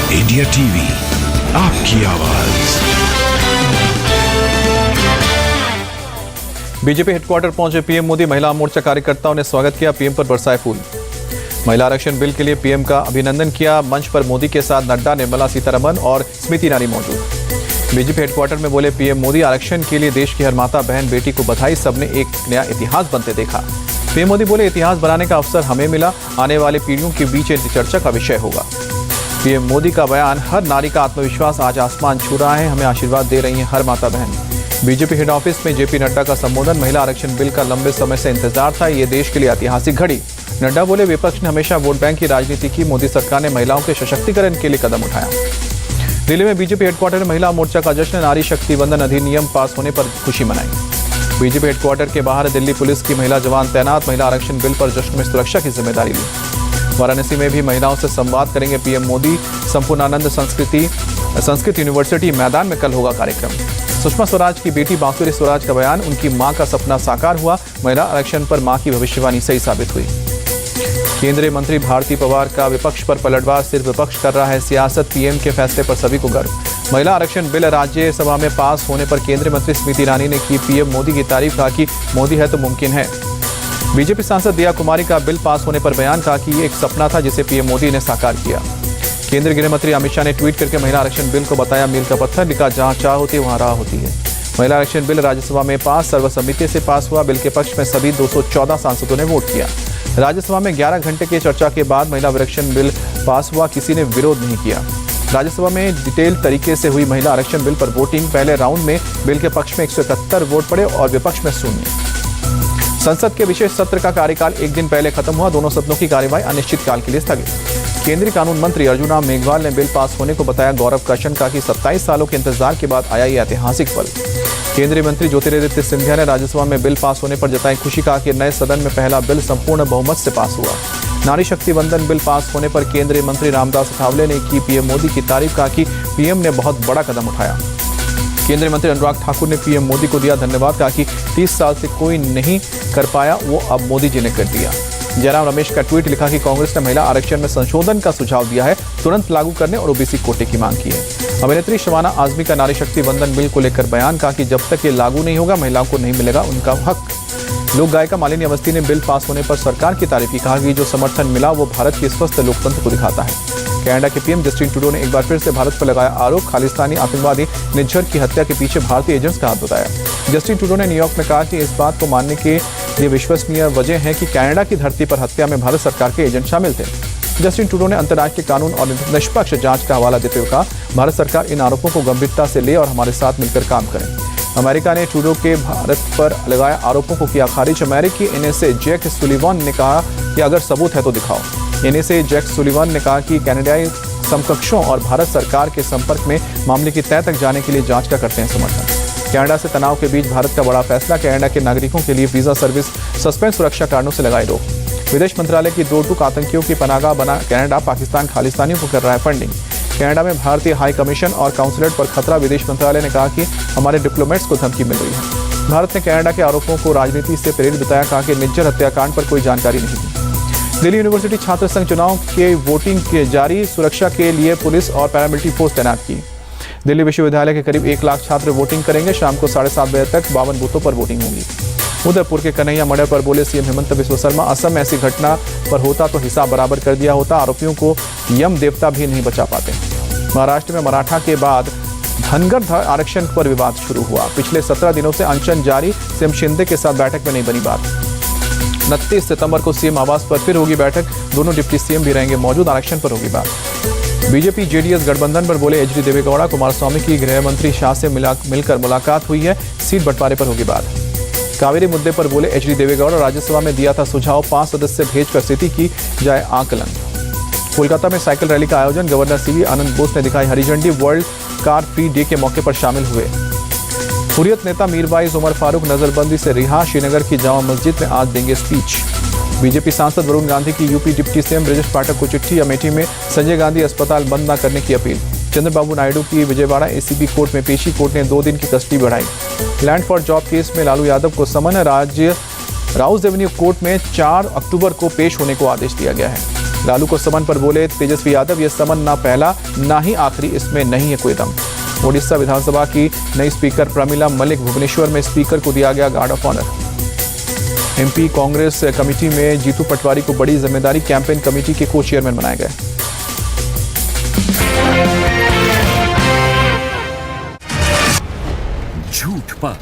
India TV, आपकी आवाज। BJP headquarter पहुंचे पीएम मोदी। महिला मोर्चा कार्यकर्ताओं ने स्वागत किया। पीएम पर बरसाए फूल। महिला आरक्षण बिल के लिए पीएम का अभिनंदन किया। मंच पर मोदी के साथ नड्डा, निर्मला सीतारमण और स्मृति ईरानी मौजूद। बीजेपी हेडक्वार्टर में बोले पीएम मोदी, आरक्षण के लिए देश की हर माता बहन बेटी को बधाई। सबने एक नया इतिहास बनते देखा। पीएम मोदी बोले, इतिहास बनाने का अवसर हमें मिला। आने वाली पीढ़ियों के बीच चर्चा का विषय होगा। पीएम मोदी का बयान, हर नारी का आत्मविश्वास आज आसमान छू रहा है। हमें आशीर्वाद दे रही हैं हर माता बहन। बीजेपी हेड ऑफिस में जेपी नड्डा का संबोधन। महिला आरक्षण बिल का लंबे समय से इंतजार था। ये देश के लिए ऐतिहासिक घड़ी। नड्डा बोले, विपक्ष ने हमेशा वोट बैंक की राजनीति की। मोदी सरकार ने महिलाओं के सशक्तिकरण के लिए कदम उठाया। दिल्ली में बीजेपी हेडक्वार्टर में महिला मोर्चा का जश्न। नारी शक्ति वंदन अधिनियम पास होने पर खुशी मनाई। बीजेपी हेडक्वार्टर के बाहर दिल्ली पुलिस की महिला जवान तैनात। महिला आरक्षण बिल पर जश्न में सुरक्षा की जिम्मेदारी ली। वाराणसी में भी महिलाओं से संवाद करेंगे पीएम मोदी। संपूर्णानंद संस्कृत यूनिवर्सिटी मैदान में कल होगा कार्यक्रम। सुषमा स्वराज की बेटी बांसुरी स्वराज का बयान, उनकी मां का सपना साकार हुआ। महिला आरक्षण पर मां की भविष्यवाणी सही साबित हुई। केंद्रीय मंत्री भारती पवार का विपक्ष पर पलटवार। सिर्फ विपक्ष कर रहा है सियासत। पीएम के फैसले पर सभी को गर्व। महिला आरक्षण बिल राज्यसभा में पास होने पर केंद्रीय मंत्री स्मृति ईरानी ने की पीएम मोदी की तारीफ। कहा कि मोदी है तो मुमकिन है। बीजेपी सांसद दिया कुमारी का बिल पास होने पर बयान। कहा कि ये एक सपना था जिसे पीएम मोदी ने साकार किया। केंद्रीय गृह मंत्री अमित शाह ने ट्वीट करके महिला आरक्षण बिल को बताया मील का पत्थर। लिखा, जहां चाह होती है वहां राह होती है। महिला आरक्षण बिल राज्यसभा में पास, सर्वसम्मति से पास हुआ। बिल के पक्ष में सभी 214 सांसदों ने वोट किया। राज्यसभा में 11 घंटे की चर्चा के बाद महिला आरक्षण बिल पास हुआ। किसी ने विरोध नहीं किया। राज्यसभा में डिटेल तरीके से हुई महिला आरक्षण बिल पर वोटिंग। पहले राउंड में बिल के पक्ष में 171 वोट पड़े और विपक्ष में 0। संसद के विशेष सत्र का कार्यकाल एक दिन पहले खत्म हुआ। दोनों सदनों की कार्यवाही अनिश्चितकाल के लिए स्थगित। केंद्रीय कानून मंत्री अर्जुन राम मेघवाल ने बिल पास होने को बताया गौरव कर्षण का कि 27 सालों के इंतजार के बाद आया ये ऐतिहासिक पल। केंद्रीय मंत्री ज्योतिरादित्य सिंधिया ने राज्यसभा में बिल पास होने पर जताई खुशी। कहा कि नए सदन में पहला बिल संपूर्ण बहुमत से पास हुआ। नारी शक्ति वंदन बिल पास होने पर केंद्रीय मंत्री रामदास अठावले ने की पीएम मोदी की तारीफ। कहा कि पीएम ने बहुत बड़ा कदम उठाया। केंद्रीय मंत्री अनुराग ठाकुर ने पीएम मोदी को दिया धन्यवाद। कहा कि 30 साल से कोई नहीं कर पाया, वो अब मोदी जी ने कर दिया। जयराम रमेश का ट्वीट, लिखा कि कांग्रेस ने महिला आरक्षण में संशोधन का सुझाव दिया है। तुरंत लागू करने और ओबीसी कोटे की मांग की है। अभिनेत्री शबाना आजमी का नारी शक्ति वंदन बिल को लेकर बयान। कहा कि जब तक ये लागू नहीं होगा महिलाओं को नहीं मिलेगा उनका हक। लोक गायिका मालिनी अवस्थी ने बिल पास होने पर सरकार की तारीफ की। कहा कि जो समर्थन मिला वो भारत के स्वस्थ लोकतंत्र को दिखाता है। कनाडा के पीएम जस्टिन ट्रूडो ने एक बार फिर से भारत पर लगाया आरोप। खालिस्तानी आतंकवादी निज्जर की हत्या के पीछे भारतीय एजेंट्स का हाथ बताया। जस्टिन ट्रूडो ने न्यूयॉर्क में कहा कि इस बात को मानने के लिए विश्वसनीय वजह है कि कनाडा की धरती पर हत्या में भारत सरकार के एजेंट शामिल थे। जस्टिन ट्रूडो ने अंतर्राष्ट्रीय कानून और निष्पक्ष जांच का हवाला देते हुए कहा, भारत सरकार इन आरोपों को गंभीरता से ले और हमारे साथ मिलकर काम करे। अमेरिका ने ट्रूडो के भारत पर लगाए आरोपों को किया खारिज। अमेरिकी एनएसए जैक सुलिवान ने कहा कि अगर सबूत है तो दिखाओ। एनएसए जैक सुलिवान ने कहा कि कनाडाई समकक्षों और भारत सरकार के संपर्क में मामले की तह तक जाने के लिए जांच का करते हैं समर्थन। कनाडा से तनाव के बीच भारत का बड़ा फैसला। कनाडा के नागरिकों के लिए वीजा सर्विस सस्पेंड, सुरक्षा कारणों से लगाई रोक। विदेश मंत्रालय की दो टूक आतंकियों की पनाहगाह बना कनाडा। पाकिस्तान खालिस्तानियों को कर रहा है फंडिंग। कनाडा में भारतीय हाई कमीशन और काउंसलेट पर खतरा। विदेश मंत्रालय ने कहा कि हमारे डिप्लोमेट्स को धमकी मिल रही है। भारत ने कनाडा के आरोपों को राजनीति से प्रेरित बताया। कहा कि निज्जर हत्याकांड पर कोई जानकारी नहीं दी। दिल्ली यूनिवर्सिटी छात्र संघ चुनाव के वोटिंग के जारी। सुरक्षा के लिए पुलिस और पैरामिलिट्री फोर्स तैनात की। दिल्ली विश्वविद्यालय के करीब 1 लाख छात्र वोटिंग करेंगे। शाम को 7:30 बजे तक 52 बूथों पर वोटिंग होगी। उदयपुर के कन्हैया मर्डर पर बोले सीएम हेमंत बिस्वा शर्मा, असम में ऐसी घटना पर होता तो हिसाब बराबर कर दिया होता। आरोपियों को यम देवता भी नहीं बचा पाते। महाराष्ट्र में मराठा के बाद धनगर आरक्षण पर विवाद शुरू हुआ। पिछले 17 दिनों से अनशन जारी। सीएम शिंदे के साथ बैठक में नहीं बनी बात। 29 सितंबर को सीएम आवास पर फिर होगी बैठक। दोनों डिप्टी सीएम भी रहेंगे मौजूद। आरक्षण पर होगी बात। बीजेपी जेडीएस गठबंधन पर बोले एचडी देवेगौड़ा। कुमारस्वामी की गृह मंत्री शाह से मिलकर मुलाकात हुई है। सीट बंटवारे पर होगी बात। कावेरी मुद्दे पर बोले एचडी देवेगौड़ा। राज्यसभा में दिया था सुझाव, 5 सदस्य भेजकर स्थिति की जाए आकलन। कोलकाता में साइकिल रैली का आयोजन। गवर्नर सीवी आनंद बोस ने दिखाई हरी झंडी। वर्ल्ड कार फ्री डे के मौके पर शामिल हुए। हुर्रियत नेता मीरवाइज उमर फारूक नजरबंदी से रिहा। श्रीनगर की जामा मस्जिद में आज देंगे स्पीच। बीजेपी सांसद वरुण गांधी की UP deputy CM Brajesh Pathak को चिट्ठी। अमेठी में संजय गांधी अस्पताल बंद न करने की अपील। चंद्रबाबू नायडू की विजयवाड़ा एसीबी कोर्ट में पेशी। कोर्ट ने 2 दिन की कस्टडी बढ़ाई। लैंड फॉर जॉब केस में लालू यादव को समन। राउस एवेन्यू कोर्ट में 4 अक्टूबर को पेश होने को आदेश दिया गया है। लालू को समन पर बोले तेजस्वी यादव, ये समन ना पहला ना ही आखिरी, इसमें नहीं है कोई दम। ओडिशा विधानसभा की नई स्पीकर प्रमिला मलिक, भुवनेश्वर में स्पीकर को दिया गया guard of honour. MP Congress committee में जीतू पटवारी को बड़ी जिम्मेदारी, कैंपेन कमेटी के को चेयरमैन बनाए गए। झूठ पर